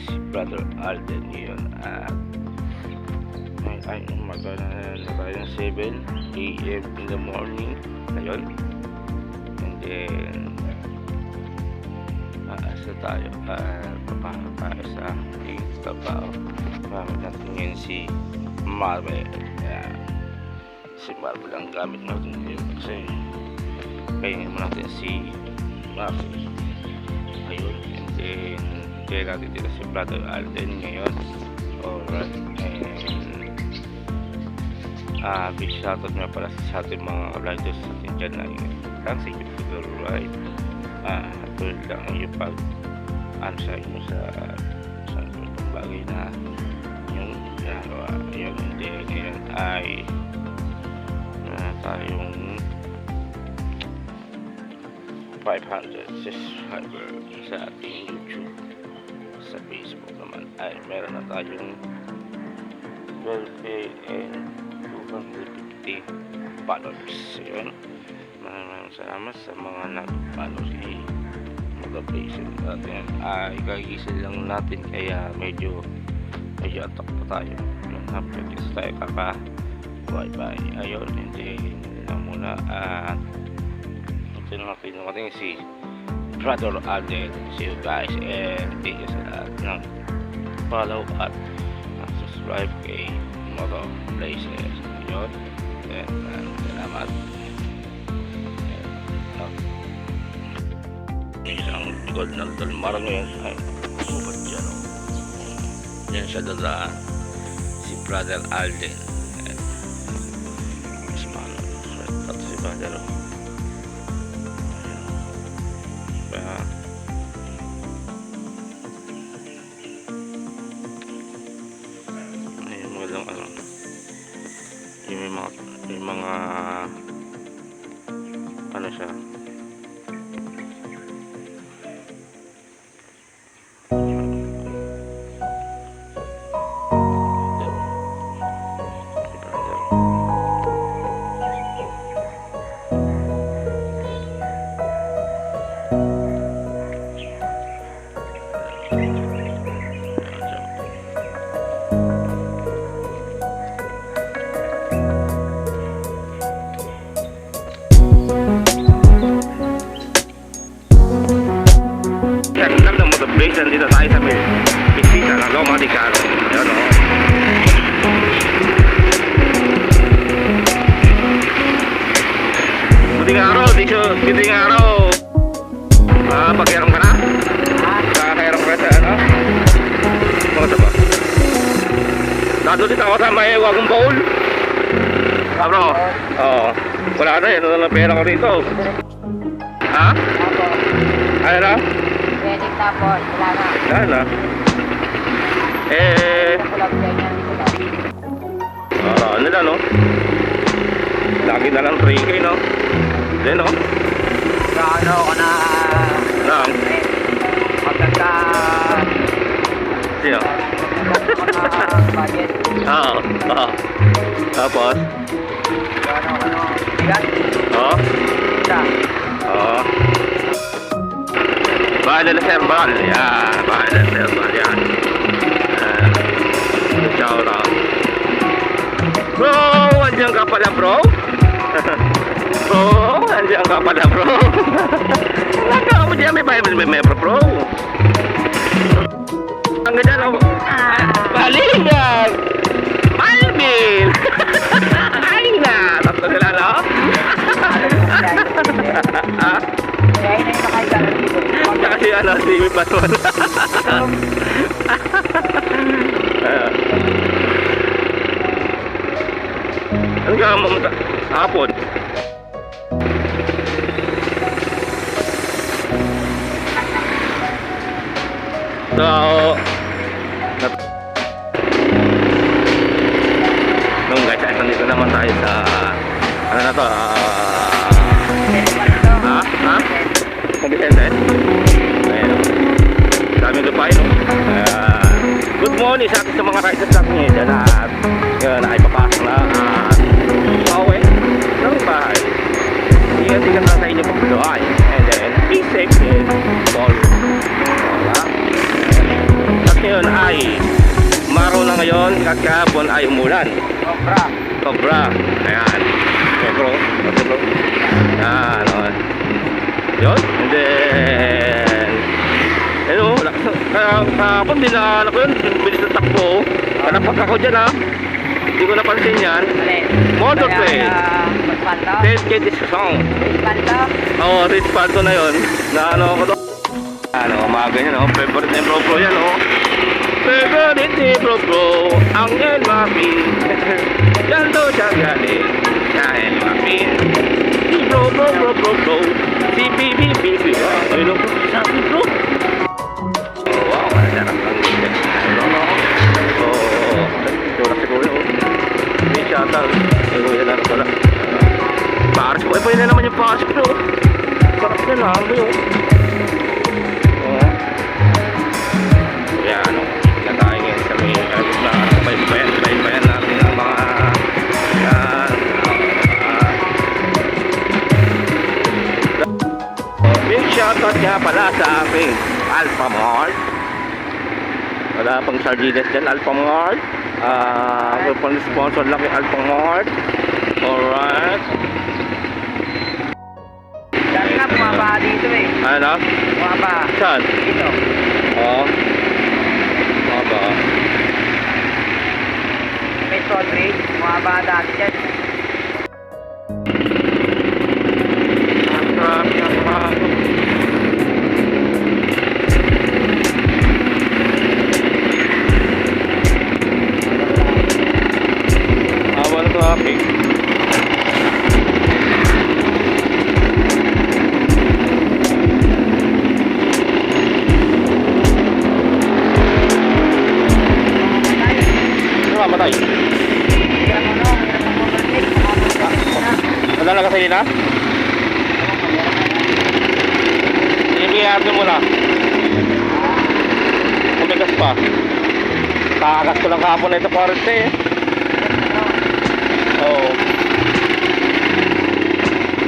si Brother Alden ngayon at ay umaga na tayo ng 7 AM in the morning ngayon, and then aasa tayo papasok tayo sa ating trabaho. Gamit natin ngayon si Marvel. Si Marvel ang gamit natin ngayon kasi kainin mo natin si Marvel ayun, and then kaya natin dito si Brother Alden ngayon. Alright, and big shoutout nga pala sa ating mga riders natin dyan na thanks sa inyo for the ride. Tulad lang yung pag-answer nyo sa bagay na yung ginagawa. Ayun, and then ngayon ay tayong 500 subscriber sa ating YouTube. Sa Facebook naman ay meron na tayong 12K and 250 followers. Ayun, maraming salamat sa mga nag-follow si Motivation natin. Ikagising lang natin kaya medyo atak pa tayo. Napagkis tayo kaka bye. Ayun, hindi lang muna. Ito na natin si Brother Alden. See you guys, and thank you sa lahat ng follow at subscribe kay Moto Places. Ayun, and salamat. Isang gold na dalmar ngayon ay super dyan. Yan siya dadaan si Brother Alden. At si Brother ayun, walang yung mga ano siya, dito tayo sa Bisita ng Loma de Caro. Ayan o. Buting araw. Pagkairam ka na? Kakairam ka sa ano? Mga ba? Dado dito ako sa may wagong bowl. Bro? Oo. Wala na, ito na pera ko rito. Ha? Ano na? Pwede tapos, wala na. Wala na. Ano na, no? Lagi na lang 3K, no? Hindi, no? Ano ka na? Lang? Maganda. Siya? Budget. Oo. Tapos? Ano? Bigat? Oo? Isa. Oo. Bahala na serbal. Yan. Bahala na serbal. Yan. Shout out. Bro! Andiyan ka pala, bro? Bro! Andiyan ka pala, bro? Nagkaka mo dyan. May bro. Ang ganyan ako. Balingan! Malvin! Ay na! Tatlo sila, no? Kaya na yung nakailangan dito. Kasi si Batuan. Ano ka mamunta? Hapon. So, nung guys, nandito naman tayo sa ano na to? Sa Vicente? Ayan. Daming lupay, no? Good morning sa akin sa mga riders natin ngayon at yun, ay papasok na at pauwi ng bahay. Iyan-iyan na sa inyo pagbudoy, and then be safe and follow. Wala. At yun, Cobra. Cobra. Ayan. Okay bro. Okay bro. Ayan. Okay. Yun. And then... Ano, kahapon din na ano ko yun, bilis ng takbo. Nanapak ako dyan ha. Hindi ko napansin yan. Alin? Motorplay. Respanto? Red Kid is song. Respanto? Oo, Red Panto na yun. Na ano ako doon. Ano, umaga yan o. Favorite na bro yan o. Favorite ni bro. Ang El Mapi. Yan to siya galing. Sa El Mapi. Si bro. Si BBB. Ay lang po. Sabi bro. Oh, wow. Sarap lang yun. Ano. Oo. Ito lang siguro yun. May shuttle. Ay, kuya lang pala. Paris ko. Ay, pwede na naman yung Paris bro. Sarap na lang bro. Oo. Kaya ano. Na tayo ngayon sa may baybayan natin ang mga yan. Big shoutout nga pala sa aking Alpha Mart. Wala pang sardinas dyan, Alpha Mart. Pang sponsor lang yung Alpha Mart. Alright. Dati nga, bumaba dito eh. Ano? Bumaba. Saan? Dito. Oo. Baba. May toll bridge. Bumaba dati dyan. Ang traffic ang mahal. Haba ng traffic. Mamatay. Hirap mo no. Hirap mo overtake. Wala na kasi na? Ibigyan mo muna. Kumigas pa. Kakagas ko lang kahapon na ito 40 eh. Oo.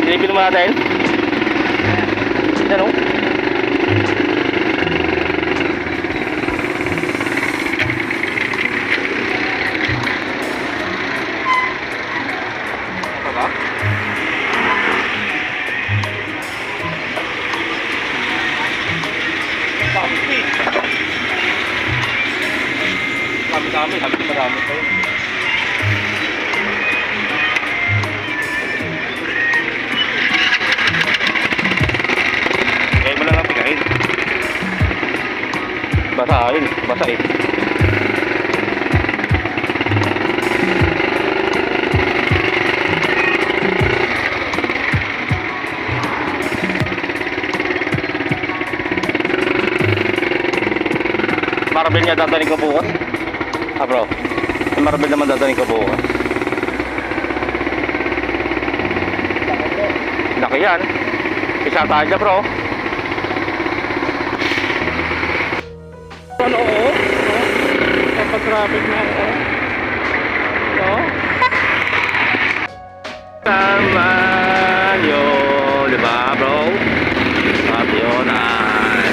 Silipin mo natin. Yan o. Marami pa yun. Kaya mo lang ang pigain. Basahin. Marvel niya dadaling ko bukas. Bro, yung Marvel naman dadaling ko bukas. Laki yan. Isa tayo dyan bro. Ano o? Kapag-traffic na o. No? Tama yun. Diba bro? Sabi yun ay.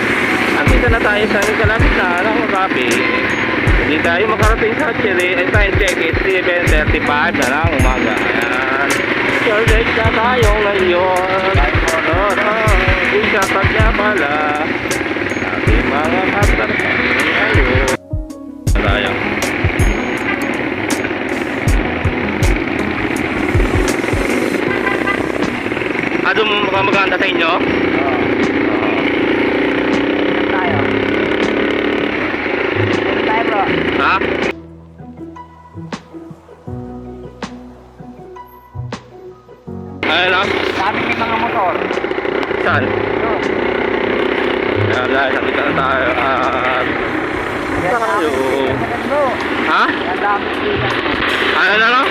Andito na tayo sa kalapit na ng traffic. Hindi tayo makarating sa Chile. Ay time check is 7:35 na lang umaga. Ayan. Survex na tayo ngayon. Isa pa niya pala. Ating mga katar ngayon. Tayo. Ano maganda sa inyo? Tayo. Tayo bro. Ha? Ayun lang. Sabi may mga motor. Saan? Yun. Ayan, dahil nakita na tayo. Tayo. Bro. Ha? Ang dami sila. Ano na lang?